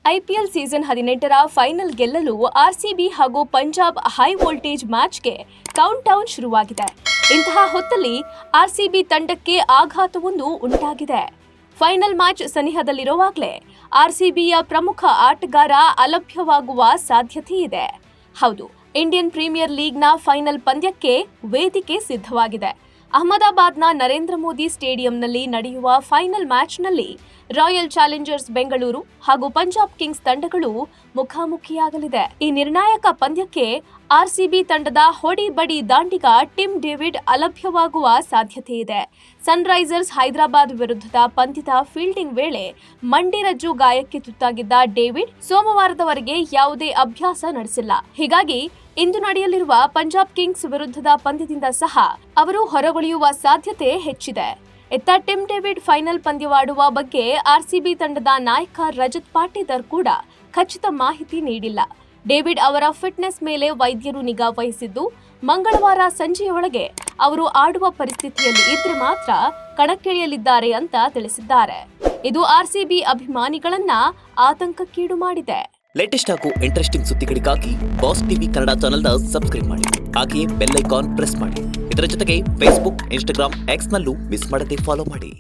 IPL season 18ರ final ಗೆಲ್ಲಲು RCB ಹಾಗೂ ಪಂಜಾಬ್ ಹೈ ವೋಲ್ಟೇಜ್ ಮ್ಯಾಚ್ಗೆ ಕೌಂಟ್ ಡೌನ್ ಶುರುವಾಗಿದೆ. ಇಂತಹ ಹೊತ್ತಲ್ಲಿ ಆರ್ಸಿಬಿ ತಂಡಕ್ಕೆ ಆಘಾತವೊಂದು ಉಂಟಾಗಿದೆ. ಫೈನಲ್ ಮ್ಯಾಚ್ ಸನಿಹದಲ್ಲಿರುವಾಗಲೇ ಆರ್ಸಿಬಿಯ ಪ್ರಮುಖ ಆಟಗಾರ ಅಲಭ್ಯವಾಗುವ ಸಾಧ್ಯತೆ ಇದೆ. ಹೌದು, ಇಂಡಿಯನ್ ಪ್ರೀಮಿಯರ್ ಲೀಗ್ನ ಫೈನಲ್ ಪಂದ್ಯಕ್ಕೆ ವೇದಿಕೆ ಸಿದ್ಧವಾಗಿದೆ. ಅಹಮದಾಬಾದ್ನ ನರೇಂದ್ರ ಮೋದಿ ಸ್ಟೇಡಿಯಂನಲ್ಲಿ ನಡೆಯುವ ಫೈನಲ್ ಮ್ಯಾಚ್ನಲ್ಲಿ ರಾಯಲ್ ಚಾಲೆಂಜರ್ಸ್ ಬೆಂಗಳೂರು ಹಾಗೂ ಪಂಜಾಬ್ ಕಿಂಗ್ಸ್ ತಂಡಗಳು ಮುಖಾಮುಖಿಯಾಗಲಿದೆ. ಈ ನಿರ್ಣಾಯಕ ಪಂದ್ಯಕ್ಕೆ ಆರ್ಸಿಬಿ ತಂಡದ ಹೊಡಿ ಬಡಿ ದಾಂಡಿಗ ಟಿಮ್ ಡೇವಿಡ್ ಅಲಭ್ಯವಾಗುವ ಸಾಧ್ಯತೆ ಇದೆ. ಸನ್ರೈಸರ್ಸ್ ಹೈದರಾಬಾದ್ ವಿರುದ್ಧದ ಪಂದ್ಯದ ಫೀಲ್ಡಿಂಗ್ ವೇಳೆ ಮಂಡಿರಜ್ಜು ಗಾಯಕ್ಕೆ ತುತ್ತಾಗಿದ್ದ ಡೇವಿಡ್ ಸೋಮವಾರದವರೆಗೆ ಯಾವುದೇ ಅಭ್ಯಾಸ ನಡೆಸಿಲ್ಲ. ಹೀಗಾಗಿ ಇಂದು ನಡೆಯಲಿರುವ ಪಂಜಾಬ್ ಕಿಂಗ್ಸ್ ವಿರುದ್ಧದ ಪಂದ್ಯದಿಂದ ಸಹ ಅವರು ಹೊರಗುಳಿಯುವ ಸಾಧ್ಯತೆ ಹೆಚ್ಚಿದೆ. ಇತ್ತ ಟಿಮ್ ಡೇವಿಡ್ ಫೈನಲ್ ಪಂದ್ಯವಾಡುವ ಬಗ್ಗೆ ಆರ್ಸಿಬಿ ತಂಡದ ನಾಯಕ ರಜತ್ ಪಾಟೀದಾರ್ ಕೂಡ ಖಚಿತ ಮಾಹಿತಿ ನೀಡಿಲ್ಲ. ಡೇವಿಡ್ ಅವರ ಫಿಟ್ನೆಸ್ ಮೇಲೆ ವೈದ್ಯರು ನಿಗಾ ವಹಿಸಿದ್ದು, ಮಂಗಳವಾರ ಸಂಜೆಯೊಳಗೆ ಅವರು ಆಡುವ ಪರಿಸ್ಥಿತಿಯಲ್ಲಿ ಇದ್ರೆ ಮಾತ್ರ ಕಣಕ್ಕಿಳಿಯಲಿದ್ದಾರೆ ಅಂತ ತಿಳಿಸಿದ್ದಾರೆ. ಇದು ಆರ್ಸಿಬಿ ಅಭಿಮಾನಿಗಳನ್ನ ಆತಂಕಕ್ಕೀಡು ಮಾಡಿದೆ. ಲೇಟೆಸ್ಟ್ ಹಾಗೂ ಇಂಟ್ರೆಸ್ಟಿಂಗ್ ಸುದ್ದಿಗಳಿಗಾಗಿ ಬಾಸ್ ಟಿವಿ ಕನ್ನಡ ಚಾನೆಲ್ನ ಸಬ್ಸ್ಕ್ರೈಬ್ ಮಾಡಿ. ಹಾಗೆಯೇ ಬೆಲ್ ಐಕಾನ್ ಪ್ರೆಸ್ ಮಾಡಿ. ಇದರ ಜೊತೆಗೆ ಫೇಸ್ಬುಕ್, ಇನ್ಸ್ಟಾಗ್ರಾಮ್, ಎಕ್ಸ್ನಲ್ಲೂ ಮಿಸ್ ಮಾಡದೆ ಫಾಲೋ ಮಾಡಿ.